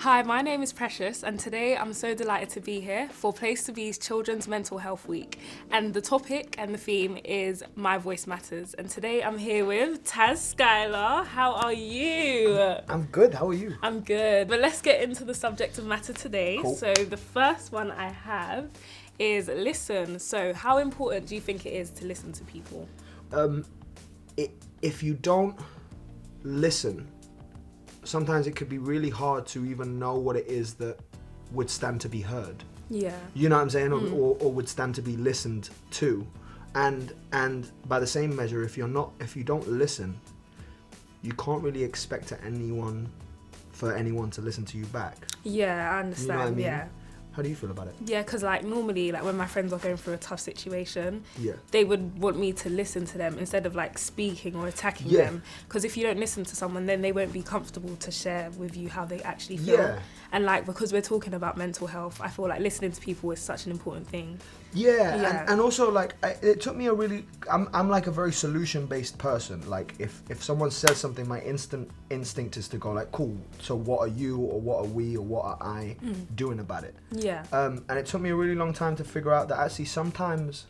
Hi, my name is Precious, and today I'm so delighted to be here for Place2Be's Children's Mental Health Week. And the topic and the theme is My Voice Matters. And today I'm here with Taz Skylar. How are you? I'm good. How are you? I'm good. But let's get into the subject of matter today. Cool. So the first one I have is listen. So how important do you think it is to listen to people? If you don't listen, sometimes it could be really hard to even know what it is that would stand to be heard. Yeah. You know what I'm saying? Or would stand to be listened to. And by the same measure, if you don't listen, you can't really expect for anyone to listen to you back. Yeah, I understand. You know what I mean? Yeah. How do you feel about it? Yeah, because normally when my friends are going through a tough situation, Yeah. they would want me to listen to them instead of speaking or attacking Yeah. them. Because if you don't listen to someone, then they won't be comfortable to share with you how they actually feel. Yeah. And because we're talking about mental health, I feel like listening to people is such an important thing. Yeah. And also it took me I'm like a very solution-based person. Like if someone says something, my instinct is to go cool, so what are you or what are we or what are I doing about it? Yeah. And it took me a really long time to figure out that actually sometimes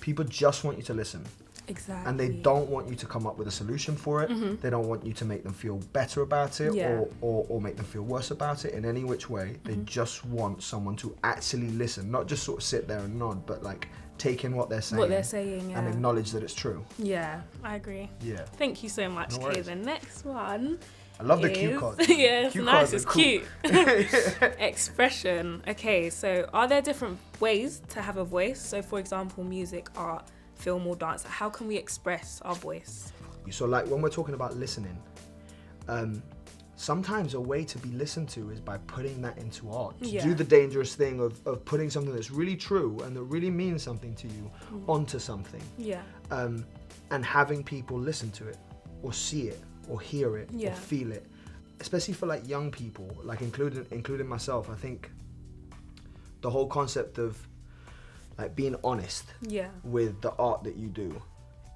people just want you to listen. Exactly. And they don't want you to come up with a solution for it. Mm-hmm. They don't want you to make them feel better about it, Yeah. or make them feel worse about it in any which way. They just want someone to actually listen, not just sort of sit there and nod, but take in what they're saying. Yeah. And acknowledge that it's true. Yeah, I agree. Yeah. Thank you so much. No Okay, worries. the next one. I love the cue card. Yeah, it's Cue nice, cards are it's cool. cute. Expression. Okay, so are there different ways to have a voice? So for example, music, art, film or dance. How can we express our voice? So when we're talking about listening, sometimes a way to be listened to is by putting that into art. To do the dangerous thing of putting something that's really true and that really means something to you onto something. Yeah. And having people listen to it or see it or hear it or feel it. Especially for young people, including myself, I think the whole concept of being honest with the art that you do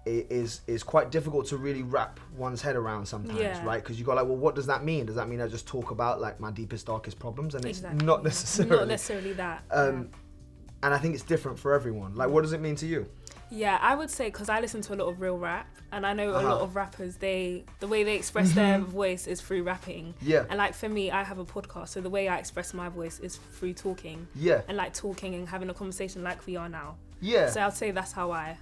is quite difficult to really wrap one's head around sometimes, right? Because you go well, what does that mean? Does that mean I just talk about my deepest, darkest problems? And it's not necessarily that. And I think it's different for everyone. What does it mean to you? Yeah, I would say, because I listen to a lot of real rap, and I know a lot of rappers, the way they express their voice is through rapping. Yeah. And for me, I have a podcast, so the way I express my voice is through talking. Yeah. And talking and having a conversation like we are now. Yeah. So I'd say that's how I...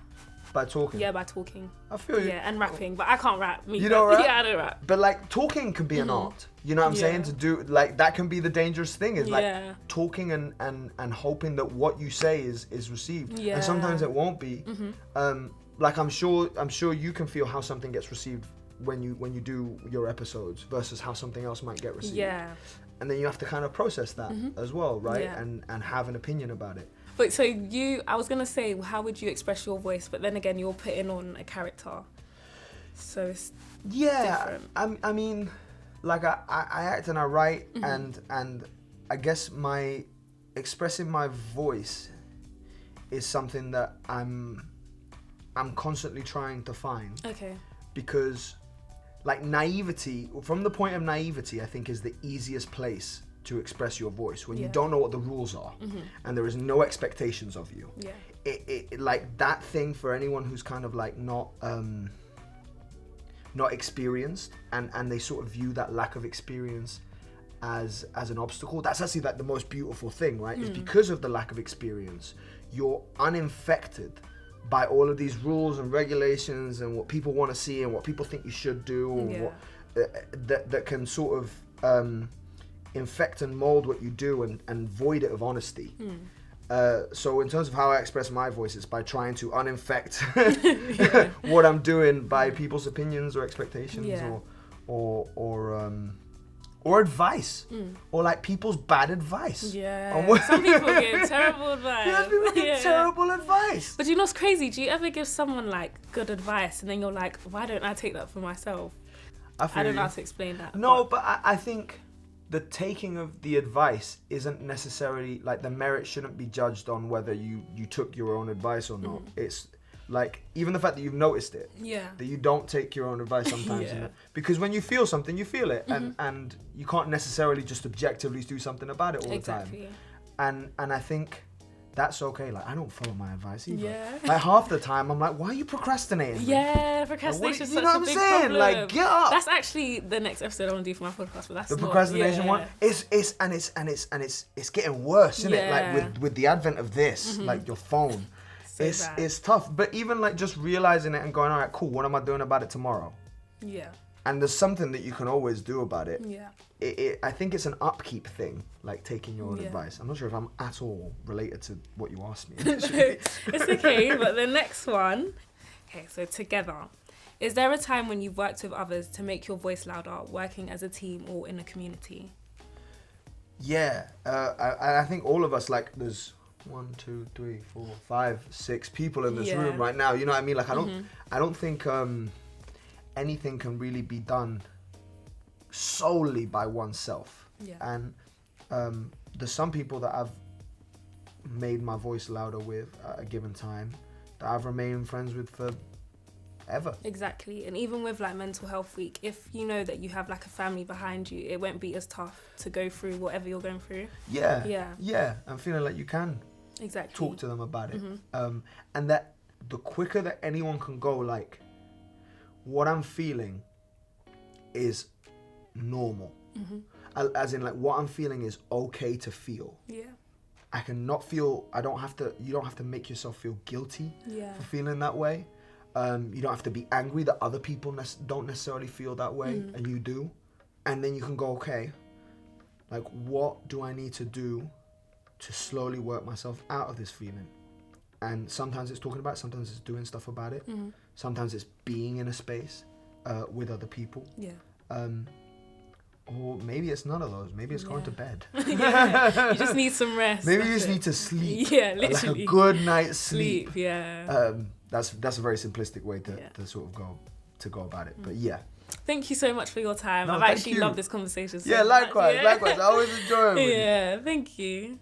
By talking? Yeah, by talking. I feel you. Yeah, and rapping, but I can't rap. You don't rap? Yeah, I don't rap. But talking can be an art. You know what I'm saying? To do that can be the dangerous thing is talking and hoping that what you say is received. Yeah. And sometimes it won't be. I'm sure you can feel how something gets received when you do your episodes versus how something else might get received. Yeah. And then you have to kind of process that as well, right? Yeah. And have an opinion about it. But so I was gonna say, how would you express your voice? But then again, you're putting on a character, so it's different. I mean, I act and I write, and I guess my expressing my voice is something that I'm constantly trying to find. Okay. Because naivety, from the point of naivety, I think is the easiest place to express your voice when you don't know what the rules are and there is no expectations of you. Yeah. It that thing for anyone who's kind of not experienced and they sort of view that lack of experience as an obstacle. That's actually the most beautiful thing, right? Is because of the lack of experience, you're uninfected by all of these rules and regulations and what people want to see and what people think you should do and what that can sort of infect and mold what you do and void it of honesty. So in terms of how I express my voice, it's by trying to uninfect what I'm doing by people's opinions or expectations or advice or people's bad advice. Yeah. Some people give terrible advice. Yeah, people give terrible advice. But you know what's crazy? Do you ever give someone good advice and then you're like, why don't I take that for myself? I don't know how to explain that. No, but I think the taking of the advice isn't necessarily the merit shouldn't be judged on whether you took your own advice or not. It's Like, even the fact that you've noticed it. Yeah. That you don't take your own advice sometimes. Yeah. Because when you feel something, you feel it. And you can't necessarily just objectively do something about it all the time. And I think that's okay. Like, I don't follow my advice either. Yeah. Like, half the time, I'm like, why are you procrastinating? Yeah, procrastination is you such know a what I'm big saying? problem. Like, get up. That's actually the next episode I want to do for my podcast, but that's The not, procrastination yeah. one. It's getting worse, isn't it? Yeah. Like with the advent of this, like your phone. So bad. It's tough. But even like just realizing it and going, all right, cool, what am I doing about it tomorrow? Yeah. And there's something that you can always do about it. Yeah. I think it's an upkeep thing, like taking your own Yeah. advice. I'm not sure if I'm at all related to what you asked me. It's okay, but the next one. Okay, so together. Is there a time when you've worked with others to make your voice louder, working as a team or in a community? Yeah, I think all of us, like, there's 1, 2, 3, 4, 5, 6 people in this room right now. You know what I mean? Like, I don't think anything can really be done solely by oneself. Yeah. And there's some people that I've made my voice louder with at a given time that I've remained friends with for ever. Exactly. And even with like mental health week, if you know that you have like a family behind you, it won't be as tough to go through whatever you're going through. Yeah. I'm feeling like you can talk to them about it. And that the quicker that anyone can go, like, what I'm feeling is normal. As in, like, what I'm feeling is okay to feel. Yeah. I cannot feel, you don't have to make yourself feel guilty for feeling that way. You don't have to be angry that other people don't necessarily feel that way and you do. And then you can go, okay, like, what do I need to do to slowly work myself out of this feeling? And sometimes it's talking about it, sometimes it's doing stuff about it. Sometimes it's being in a space with other people. Yeah. Or maybe it's none of those. Maybe it's going to bed. You just need some rest. Maybe you just need to sleep. Yeah, literally. Like a good night's sleep. Yeah. That's a very simplistic way to sort of go about it. But yeah. Thank you so much for your time. No, I've actually loved this conversation so much. likewise. I always enjoy it with you. Yeah, thank you.